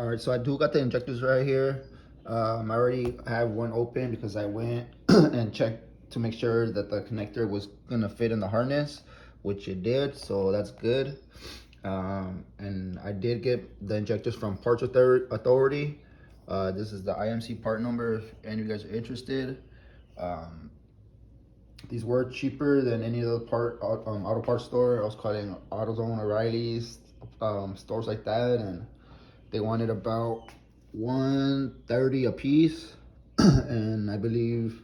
right, so I do got the injectors right here. I already have one open because I went and checked to make sure that the connector was gonna fit in the harness, which it did, so that's good. And I did get the injectors from Parts Authority. This is the IMC part number if any of you guys are interested. These were cheaper than any other auto parts store. I was calling AutoZone, O'Reilly's, stores like that, and they wanted about $130 a piece. And I believe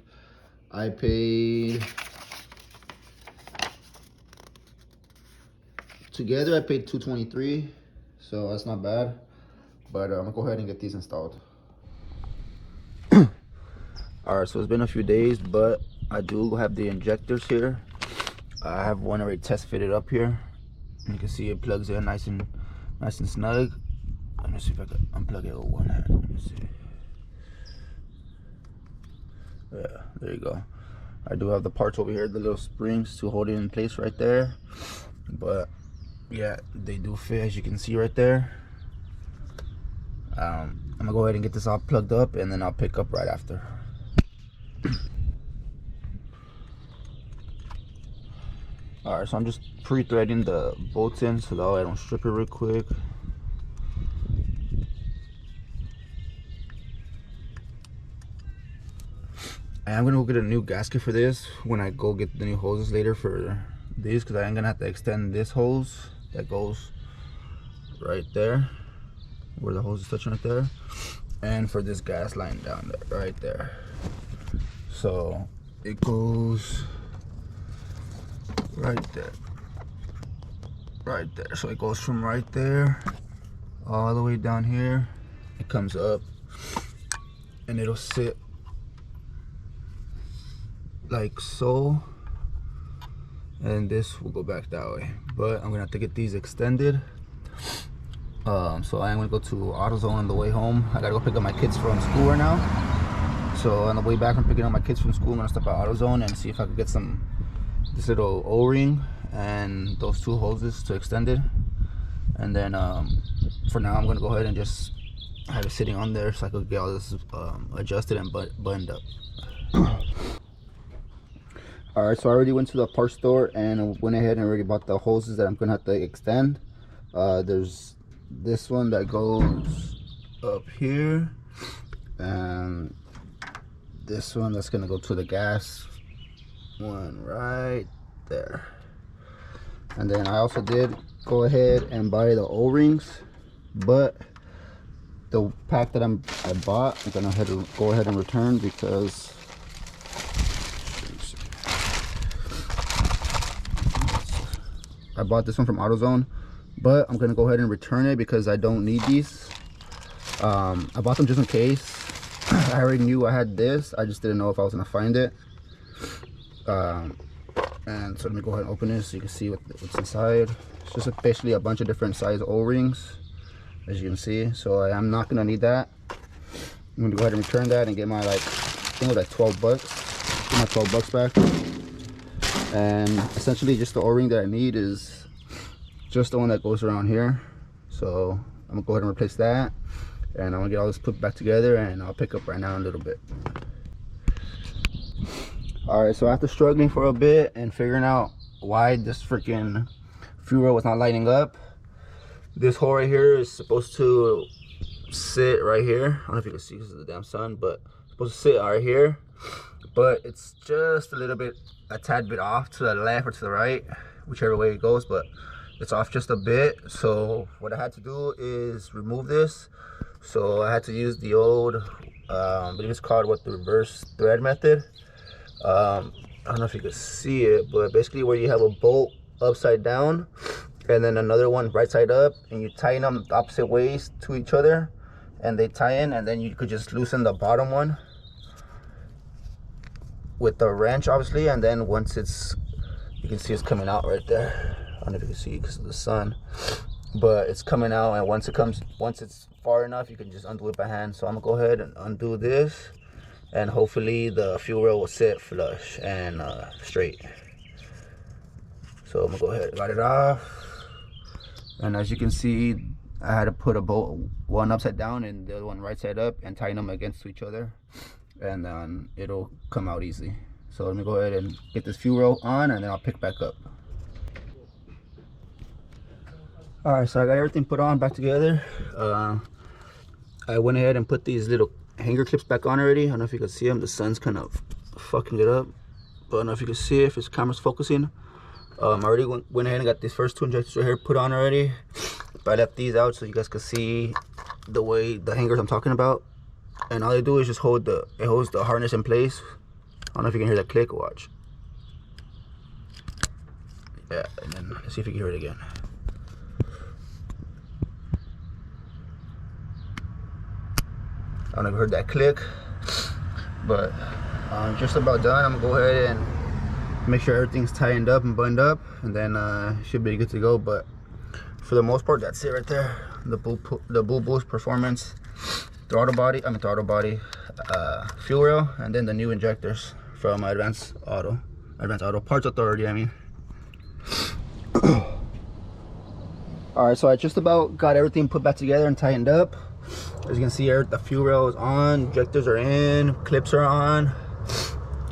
I paid together, I paid $223, so that's not bad. But I'm gonna go ahead and get these installed. All right, so it's been a few days, but I do have the injectors here. I have one already test fitted up here. You can see it plugs in nice and snug. Let me see if I can unplug it with one hand. Let me see. Yeah, there you go. I do have the parts over here, the little springs to hold it in place right there. But yeah, they do fit, as you can see right there. I'm gonna go ahead and get this all plugged up, and then I'll pick up right after. All right, so I'm just pre-threading the bolts in so that I don't strip it real quick. And I'm gonna go get a new gasket for this when I go get the new hoses later for these, because I am gonna have to extend this hose that goes right there where the hose is touching right there, and for this gas line down there, right there. So it goes right there, right there. So it goes from right there all the way down here. It comes up and it'll sit like so, and this will go back that way. But I'm gonna have to get these extended. So I'm gonna go to AutoZone on the way home. I gotta go pick up my kids from school right now. So on the way back, I'm picking up my kids from school. I'm gonna stop at AutoZone and see if I could get this little O-ring and those two hoses to extend it. And then for now, I'm gonna go ahead and just have it sitting on there so I could get all this adjusted and buttoned up. All right, so I already went to the parts store and went ahead and already bought the hoses that I'm gonna have to extend. There's this one that goes up here, and this one that's gonna go to the gas one right there. And then I also did go ahead and buy the O-rings, but the pack that I bought, I'm gonna go ahead and return because I bought this one from AutoZone, but I'm gonna go ahead and return it because I don't need these. I bought them just in case. I already knew I had this, I just didn't know if I was gonna find it. And so let me go ahead and open this so you can see what's inside. It's just basically a bunch of different size O-rings, as you can see. So I'm not gonna need that. I'm gonna go ahead and return that and get my, like, I think it was like 12 bucks. Get my 12 bucks back. And essentially just the O-ring that I need is just the one that goes around here. So I'm gonna go ahead and replace that, and I'm gonna get all this put back together, and I'll pick up right now in a little bit. All right, so after struggling for a bit and figuring out why this freaking fuel was not lighting up, this hole right here is supposed to sit right here. I don't know if you can see because of the damn sun, but it's supposed to sit right here, but it's just a tad bit off to the left or to the right, whichever way it goes, but it's off just a bit. So what I had to do is remove this. So I had to use the old, I believe it's called the reverse thread method. I don't know if you can see it, but basically where you have a bolt upside down and then another one right side up, and you tighten them opposite ways to each other, and they tie in, and then you could just loosen the bottom one with the wrench, obviously, and then once you can see it's coming out right there. I don't know if you can see because of the sun, but it's coming out, and once it's far enough, you can just undo it by hand. So I'm gonna go ahead and undo this, and hopefully the fuel rail will sit flush and straight. So I'm gonna go ahead and got it off, and as you can see, I had to put a bolt, one upside down and the other one right side up, and tighten them against each other, and then it'll come out easy. So let me go ahead and get this fuel roll on, and then I'll pick back up. All right, so I got everything put on back together. I went ahead and put these little hanger clips back on already. I don't know if you can see them. The sun's kind of fucking it up, but I don't know if you can see it, if this camera's focusing. I already went ahead and got these first 2 injectors right here put on already, but I left these out so you guys could see the way the hangers I'm talking about. And all they do is just hold the harness in place. I don't know if you can hear that click. Watch. Yeah, and then let's see if you can hear it again. I don't know if you heard that click, but I'm just about done. I'm gonna go ahead and make sure everything's tightened up and buttoned up, and then should be good to go. But for the most part, that's it right there. The BullBoost Performance throttle body, fuel rail, and then the new injectors from Advanced Auto Parts Authority, I mean. All right, so I just about got everything put back together and tightened up. As you can see here, the fuel rail is on, injectors are in, clips are on.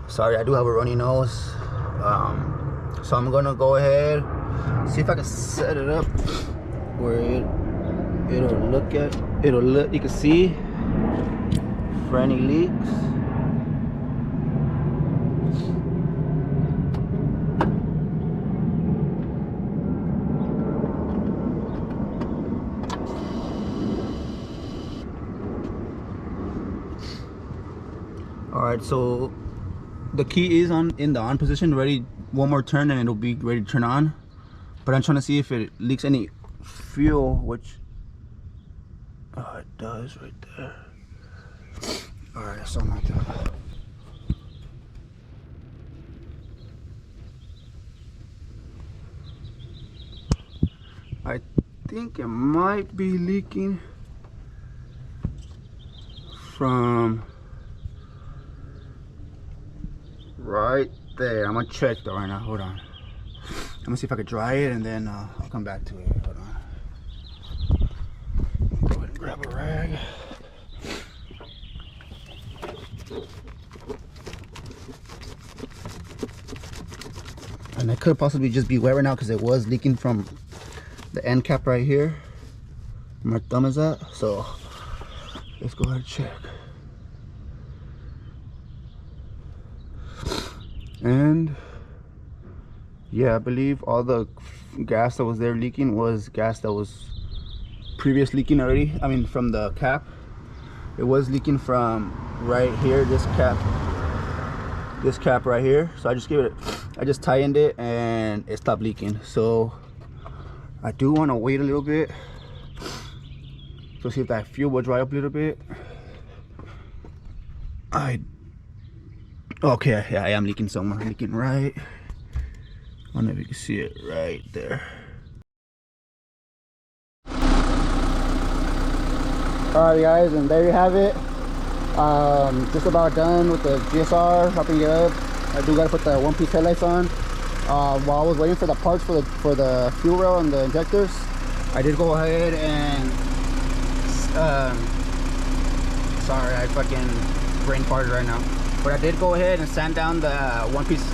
Sorry, I do have a runny nose. So I'm gonna go ahead, see if I can set it up where it'll look, you can see for any leaks. All right, so the key is in the on position, ready. One more turn and it'll be ready to turn on. But I'm trying to see if it leaks any fuel, which it does right there. All right, something like that. I think it might be leaking from right there. I'm gonna check though right now. Hold on. I'm gonna see if I can dry it, and then I'll come back to it. Hold on. Go ahead and grab a rag. And it could possibly just be wet right now because it was leaking from the end cap right here where my thumb is at. So let's go ahead and check. And yeah, I believe all the gas that was there leaking was gas that was previous leaking already. I mean, from the cap. It was leaking from right here, this cap right here. So I just tightened it and it stopped leaking. So I do want to wait a little bit to see if that fuel will dry up a little bit. Okay, yeah, I am leaking somewhere. Leaking right. I don't know if you can see it right there. Alright guys, and there you have it. Just about done with the GSR, wrapping it up. I do gotta put the one-piece headlights on. While I was waiting for the parts for the fuel rail and the injectors, I did go ahead and sorry, I fucking brain farted right now. But I did go ahead and sand down the one-piece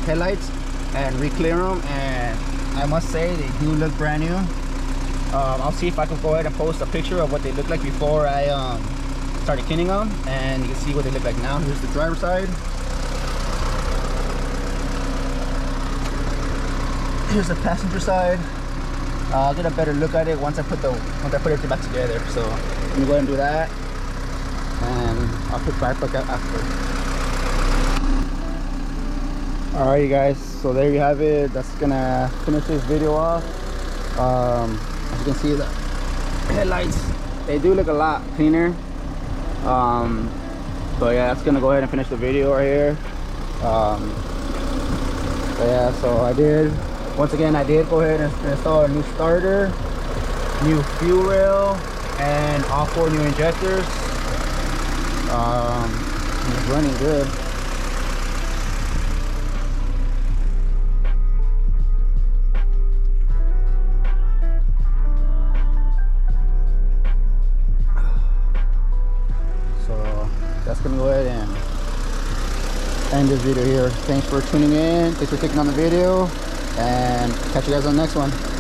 headlights and re-clear them, and I must say they do look brand new. I'll see if I can go ahead and post a picture of what they look like before I started cleaning them, and you can see what they look like now. Here's the driver's side. Here's the passenger side. I'll get a better look at it once I put everything back together. So let me go ahead and do that, and I'll put back up after. Alright you guys, so there you have it. That's gonna finish this video off. As you can see, the headlights, they do look a lot cleaner. So yeah, that's gonna go ahead and finish the video right here. But yeah, so I did go ahead and install a new starter, new fuel rail, and all 4 new injectors. It's running good. that's gonna go ahead and end this video here. Thanks for tuning in, thanks for clicking on the video, and catch you guys on the next one.